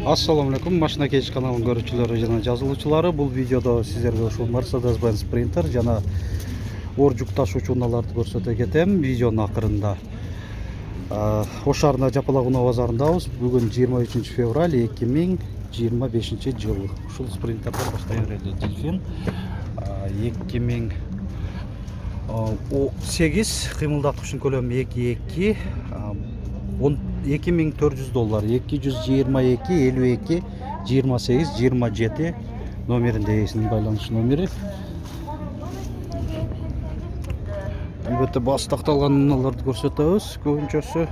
Assalamu alaikum, Машина Кеч каналының көрүүчүлөрү жана жазылуучулары. Бул видеодо сиздерге ушул Mercedes-Benz Sprinter жана ор жүк ташуучу унааларды көрсөтө кетем. Видеонун акырында Ош шаарында Жапалак унаа базарындабыз. Бүгүн 23 февраль 2025 жыл. Ушул спринтердер баштай берели. Дельфин 2008 кыймылдаткычтын көлөмү 2.2 $2400, 222 52 28 27 номеринде эсинин байланыш номери. Албетте басы такталган унааларды көрсөтөбүз. Көбүнчөсү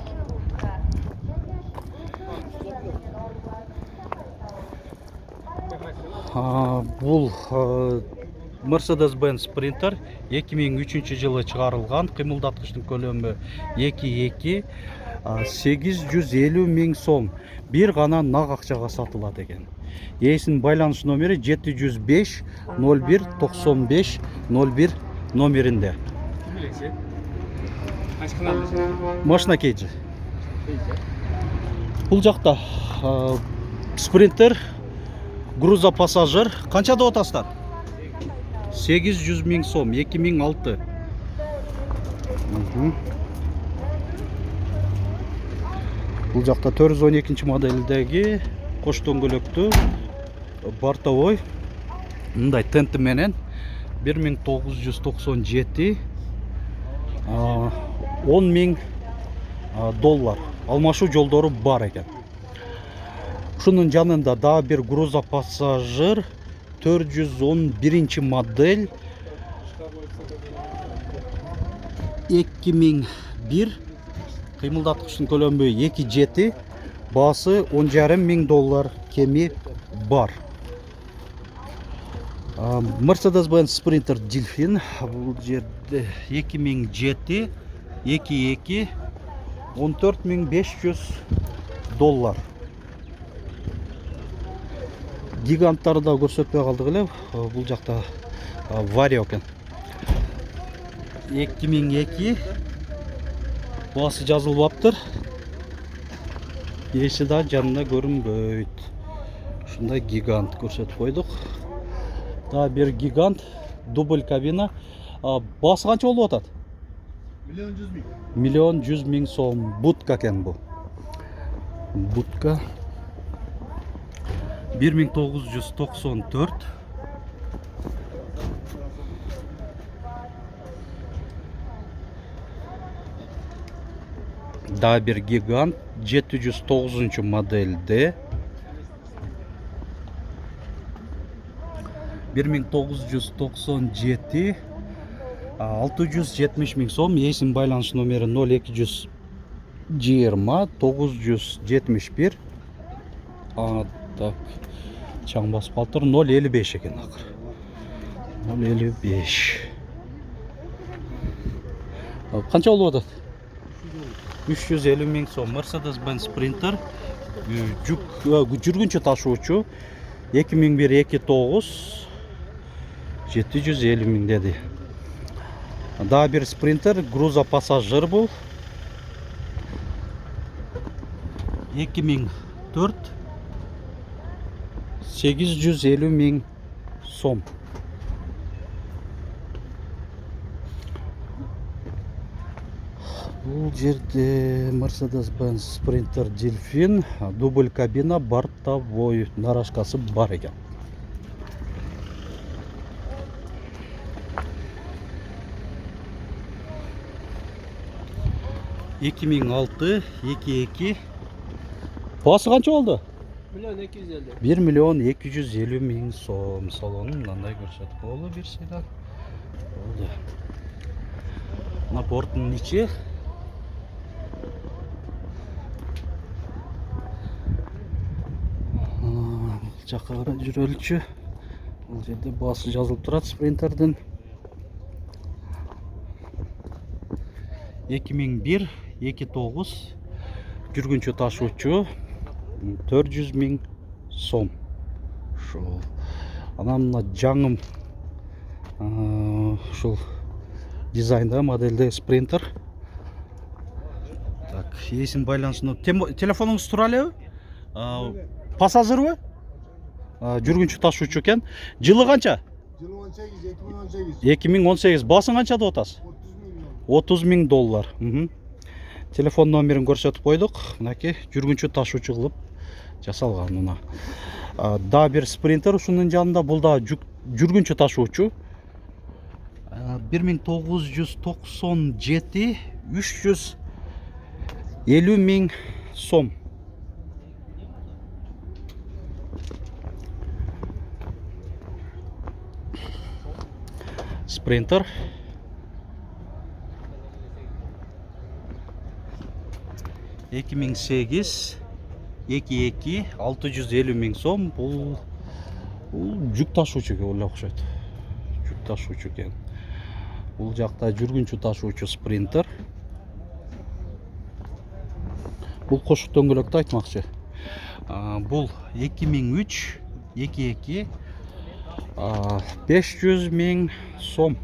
бул Mercedes-Benz Sprinter 2003 жылы чыгарылган. Кыймылдаткычтын көлөмү 2.2 850 миң сом. Бир гана нак акчага сатылат экен. Эсинин байланыш номери 705 01 95 01 номеринде. Машина Кейджи. Бул жакта Sprinter грузопассажир канча деп атасыздар? 800 миң сом, 2006. Бул жакта 412 моделдеги кош дөңгөлөктүү бортовой мындай тенти менен $1997 $10 миң алмашуу жолдору бар экен. Ушунун жанында дагы бир грузопассажир 411 модель 2001 кыймылдаткычтын көлөмү 2.7, баасы $10,5 миң кеми бар. Mercedes-Benz Sprinter Delfin бул жерде 2007 2.2 $14,500. Гиганттарды да көрсөтпөй калдык эле. Бул жакта Vario экен. 2002 басы жазылбаптыр. Эси да жанында көрүнбөйт. Ушундай гигант көрсөтүп койдук. Да бир гигант дубль кабина. Басы канча болуп атат? $1,100,000 миң сом. Будка экен бу. Будка 1994. Да бир гигант 709 модельде 1997 670 миң сом. Эсинин байланыш номери 0220 971 так чаң басып калыптыр. 055 экен акыр. 055. Канча болуп атат? 350 миң сом. Mercedes-Benz Sprinter жүргүнчө ташуучу 2001-29 750 миң деди. Дагы бир Sprinter грузопассажир бул 2004 850 миң сом. Бул жерде Mercedes-Benz Sprinter Delfin дубль кабина бортовой нарашкасы бар экен. $2006 2.2 басы канча болду? $1,250,000 миң сом. Салонун мындай көрсөтүп болду берсейда. Болду. Мына борттун ичи. Жакка карай жүрөлүчү. Бул жерде басы жазылып турат Sprinterдин. 2001-29 жүргүнчө ташуучу 400 миң сом. Ушул. Анан мына жаңым ушул дизайнда модельде Sprinter. Так, есін байланысына. Телефоныңыз тура элеби? Пассажирбы? Жүргүнчү ташуучу экен. Жылы канча? Жылы 18, 2018. 2018. Басың канча деп атасыз? 30 30 000 milyon. доллар. Телефон номерин көрсөтүп койдук. Мынакей жүргүнчү ташуучу кылып жасалган мына. Да бир спринтер ушунун жанында, бул да жүргүнчү ташуучу. 1997 350 000 сом. Спринтер. 2008 22 650 000 сом. Бул жүк ташуучуга эле окшойт. Жүк ташуучу экен. Бул жакта жүргүнчү ташуучу спринтер. Бул кошук дөңгөлөктү айтмакчы. Бул 2003 22 500 000 сом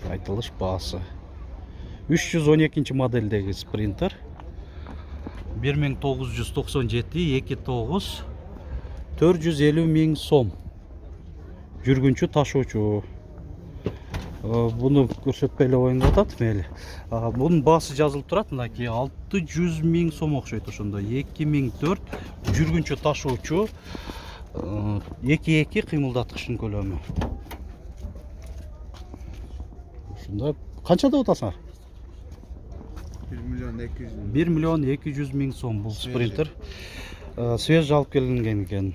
айтылыш баасы. 312 моделдеги спринтер. 1997 29 450 000 сом. Жүргүнчү ташуучу. Буну көрсөтпөй эле коюңуп атат мейли. Бунун баасы жазылып турат, мынакей 600 000 сом окшойт ошондо. 2004 жүргүнчү ташуучу. 2 кыймылдаткычтын көлөмү. Ушундай канча деп атасыңар? 1 миллион 200 000 сом бул спринтер. Свежий алып келинген экен.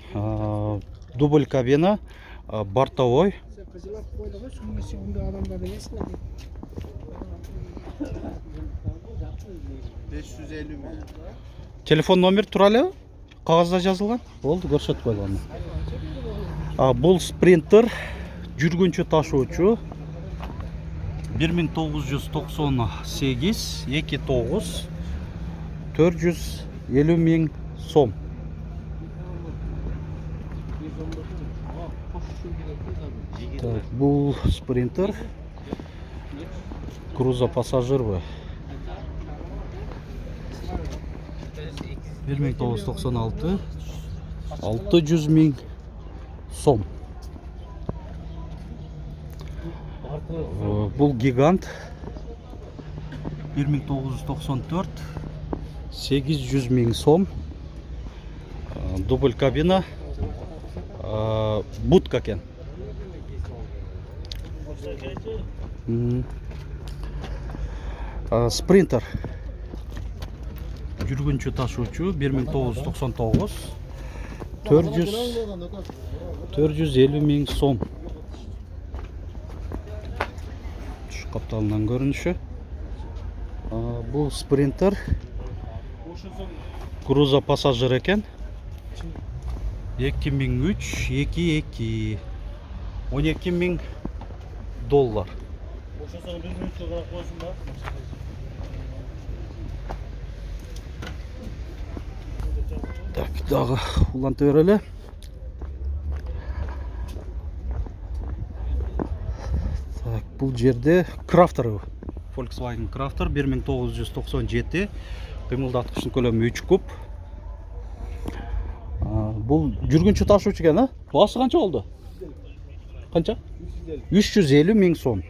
Дубль кабина, бортовой. 550 mi? Телефон номер тура эле кагазда жазылган. Болду, көрсөтүп койгон. Бул спринтер жүргүнчү ташуучу. 1998 29 450 000 сом. Так, бул спринтер груза пассажирбы? 1996 600 000 сом. Бул гигант 1994 800 000 сом. Дубль кабина, будка экен. Спринтер жүргүнчү ташуучу 1999 450 000 сом. Капталынан көрүнүшү. Бул спринтер груза пассажир экен. 2003 22 12 000 доллар. Так, дагы уланта берели. Так, бул жерде Крафтер, Volkswagen Crafter 1997, кыймылдаткычтын көлөмү 3 куб. Бул жүргүнчү ташуучу экен, а? Баасы канча болду? Канча? 350 000 сом.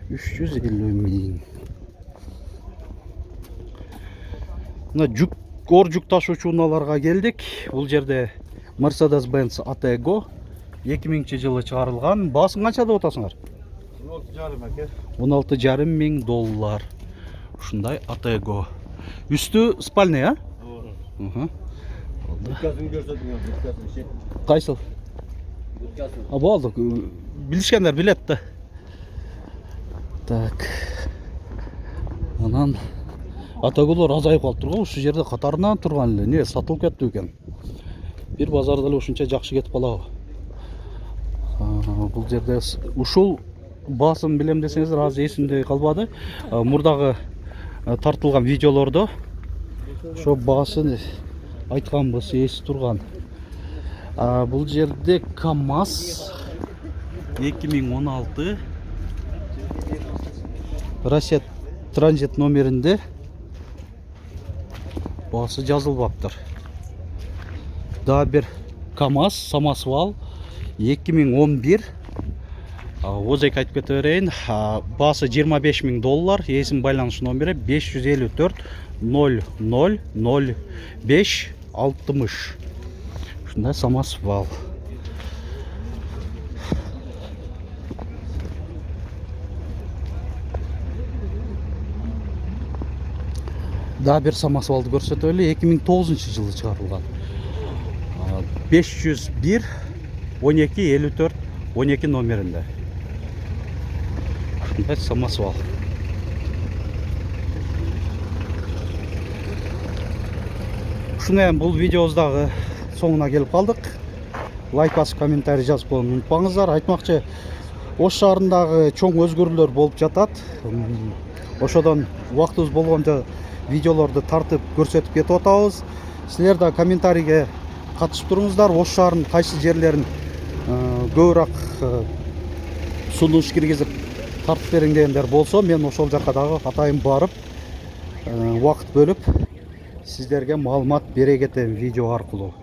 350 000. Мына жүк ташуучу унааларга келдик. Бул жерде Mercedes-Benz ATEGO 2000-жылы чыгарылган. Баасын канча деп атасыңар? 16,5 000 доллар. Ушундай ATEGO. Үстү спальный, а? Butkasını görsötün ya, butkasını şey. Кайсыл? Butkasını. Болду. Билишкендер билет да. Так. Анан ATEGOлор азайып калып турган, ушул жерде катарынан турган эле. Не, сатылып кетти экен. Бир базарда эле ушунча жакшы кетип калабы. Бул жерде ушул баасын билем десеңиздер, азыр эсимде калбады. Мурдагы тартылган видеолордо ошо баасын айтканбыз, эси турган. Бул жерде КамАЗ 2016 Россия транзит номеринде баасы жазылбаптыр. да бир КамАЗ самосвал 2011. Озайк айтып кете берейин. Баасы $25.000. Есім байланыш номері 554 0005 60. Шундай самосвал. Да бир самосвалды көрсөтөбүлө. 2009 жылы чыгарылган. 501 12 54 12 номеринде. Шундай самосвал. Ушуну бул видеобуздагы соңуна келип калдык. Лайк басып, комментарий жазып коюуну унутпаңыздар. Айтмакчы, Ош шаарындагы чоң өзгөрүүлөр болуп жатат. Ошодон убактыбыз болгончо видеолорду тартып көрсөтүп кетип атабыз. Силер да комментарийге катышып туруңуздар. Ош шаарынын кайсы жерлерин көбүрөөк сунуш киргизип тартып бериң дегендер болсо, мен ошол жака дагы атайын барып, убакыт бөлүп сиздерге маалымат бере кетем видео аркылуу.